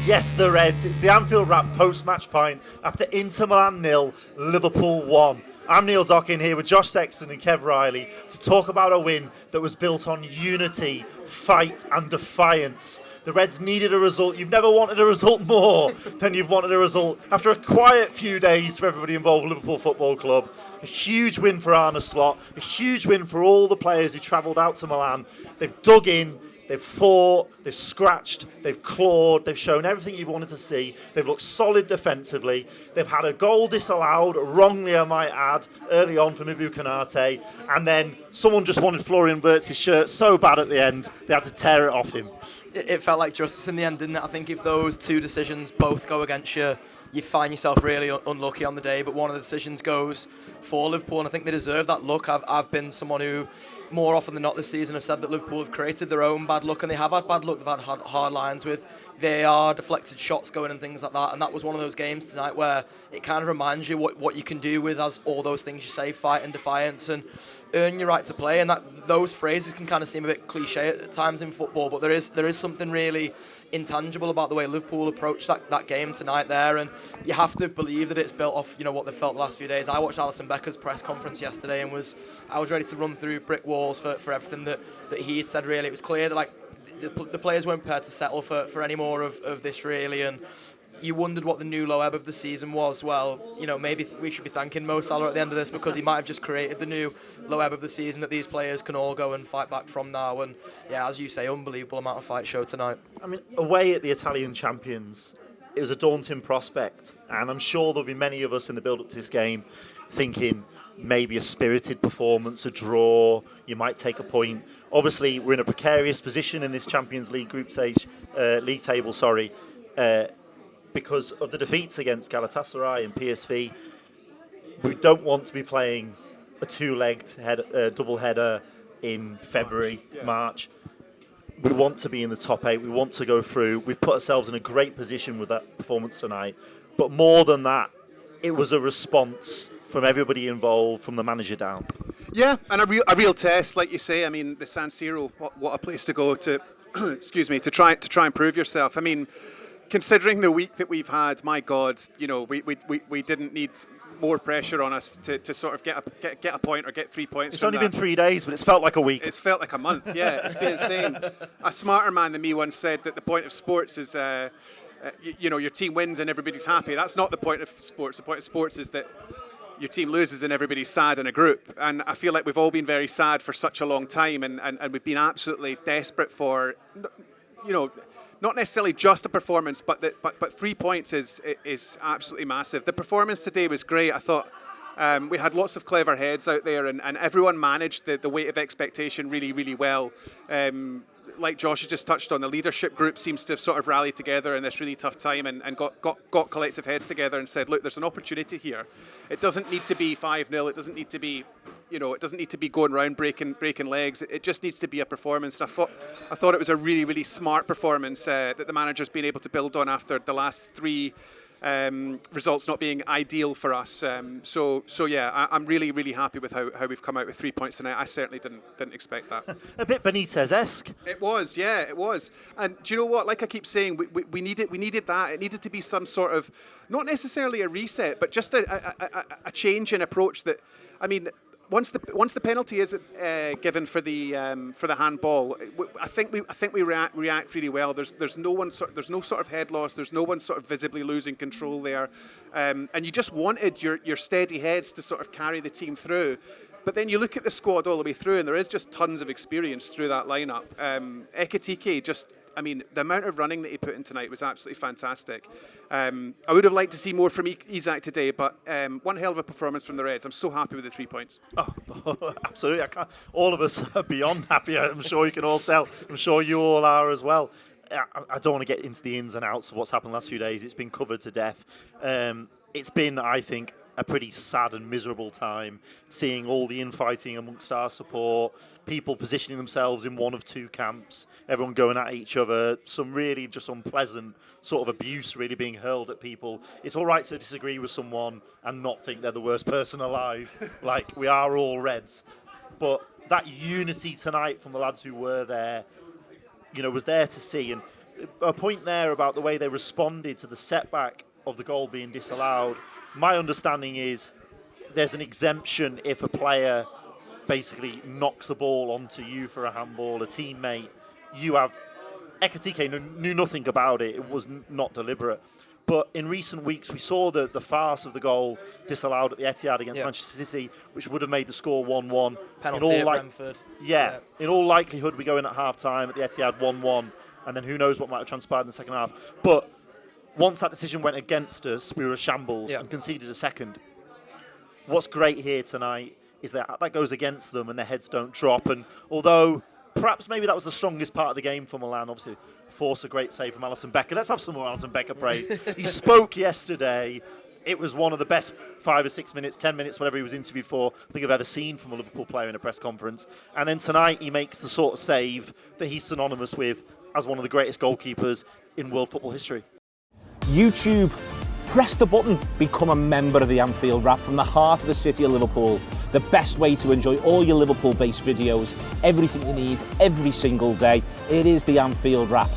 Yes, the Reds. It's the Anfield Wrap post-match pint after Inter Milan 0, Liverpool 1. I'm Neil Dockin here with Josh Sexton and Kev Reilly to talk about a win that was built on unity, fight and defiance. The Reds needed a result. You've never wanted a result more than you've wanted a result. After a quiet few days for everybody involved with Liverpool Football Club, a huge win for Arne Slot, a huge win for all the players who travelled out to Milan. They've dug in. They've fought, they've scratched, they've clawed, they've shown everything you've wanted to see. They've looked solid defensively. They've had a goal disallowed, wrongly I might add, early on from Ibu Konate. And then someone just wanted Florian Wirtz's shirt so bad at the end, they had to tear it off him. It felt like justice in the end, didn't it? I think if those two decisions both go against you, you find yourself really unlucky on the day. But one of the decisions goes for Liverpool, and I think they deserve that luck. I've been someone who, more often than not this season, have said that Liverpool have created their own bad luck, and they have had bad luck. They've had hard lines with VAR, deflected shots going and things like that, and that was one of those games tonight where it kind of reminds you what you can do with as all those things you say, fight and defiance and earn your right to play, and that those phrases can kind of seem a bit cliche at times in football, but there is something really intangible about the way Liverpool approached that game tonight there, and you have to believe that it's built off what they've felt the last few days. I watched Alisson Becker's press conference yesterday and I was ready to run through brick walls for everything that he had said. Really, it was clear that the players weren't prepared to settle for any more of this really, and you wondered what the new low ebb of the season was. Well, maybe we should be thanking Mo Salah at the end of this, because he might have just created the new low ebb of the season that these players can all go and fight back from now. And yeah, as you say, unbelievable amount of fight show tonight. I mean, away at the Italian champions, it was a daunting prospect, and I'm sure there'll be many of us in the build-up to this game thinking maybe a spirited performance, a draw, you might take a point. Obviously, we're in a precarious position in this Champions League league table, because of the defeats against Galatasaray and PSV. We don't want to be playing a two-legged double header in February, March. We want to be in the top 8. We want to go through. We've put ourselves in a great position with that performance tonight. But more than that, it was a response from everybody involved, from the manager down. Yeah, and a real test, like you say. I mean, the San Siro, what a place to go to, to try and prove yourself. I mean, considering the week that we've had, my God, we didn't need more pressure on us to sort of get a point or get 3 points. It's only been 3 days, but it's felt like a week. It's felt like a month. Yeah, it's been insane. A smarter man than me once said that the point of sports is, your team wins and everybody's happy. That's not the point of sports. The point of sports is that your team loses and everybody's sad in a group. And I feel like we've all been very sad for such a long time, and we've been absolutely desperate for, not necessarily just a performance, but 3 points is absolutely massive. The performance today was great. I thought we had lots of clever heads out there, and everyone managed the weight of expectation really, really well. Like Josh has just touched on, the leadership group seems to have sort of rallied together in this really tough time and got collective heads together and said, look, there's an opportunity here. It doesn't need to be 5-0. It doesn't need to be, it doesn't need to be going around breaking legs. It just needs to be a performance. And I thought it was a really, really smart performance that the manager's been able to build on after the last 3 results not being ideal for us. So yeah, I'm really, really happy with how we've come out with 3 points tonight. I certainly didn't expect that. A bit Benitez-esque. It was, yeah, it was. And do you know what? Like I keep saying, we needed that. It needed to be some sort of, not necessarily a reset, but just a change in approach. That, I mean, once the penalty is given for the handball, I think we react really well. There's no sort of head loss. There's no one sort of visibly losing control there, and you just wanted your steady heads to sort of carry the team through. But then you look at the squad all the way through, and there is just tons of experience through that lineup. Ekitike just. I mean, the amount of running that he put in tonight was absolutely fantastic. I would have liked to see more from Isak today, but one hell of a performance from the Reds. I'm so happy with the 3 points. Oh, absolutely. All of us are beyond happy. I'm sure you can all tell. I'm sure you all are as well. I don't want to get into the ins and outs of what's happened the last few days. It's been covered to death. It's been, I think, a pretty sad and miserable time, seeing all the infighting amongst our support, people positioning themselves in one of 2 camps, everyone going at each other, some really just unpleasant sort of abuse really being hurled at people. It's all right to disagree with someone and not think they're the worst person alive, like we are all Reds. But that unity tonight from the lads who were there, was there to see. And a point there about the way they responded to the setback of the goal being disallowed. My understanding is there's an exemption if a player basically knocks the ball onto you for a handball, a teammate. You have Ekitike knew nothing about it. It was not deliberate. But in recent weeks, we saw the farce of the goal disallowed at the Etihad against Manchester City, which would have made the score 1-1. Penalty at Brentford. Yeah, in all likelihood, we go in at half-time at the Etihad 1-1, and then who knows what might have transpired in the second half. But once that decision went against us, we were a shambles and conceded a second. What's great here tonight is that goes against them and their heads don't drop. And although perhaps maybe that was the strongest part of the game for Milan, obviously force a great save from Alisson Becker. Let's have some more Alisson Becker praise. He spoke yesterday. It was one of the best 5 or 6 minutes, 10 minutes, whatever he was interviewed for, I think I've ever seen from a Liverpool player in a press conference. And then tonight he makes the sort of save that he's synonymous with as one of the greatest goalkeepers in world football history. YouTube, press the button, become a member of the Anfield Wrap from the heart of the city of Liverpool. The best way to enjoy all your Liverpool-based videos, everything you need, every single day. It is the Anfield Wrap.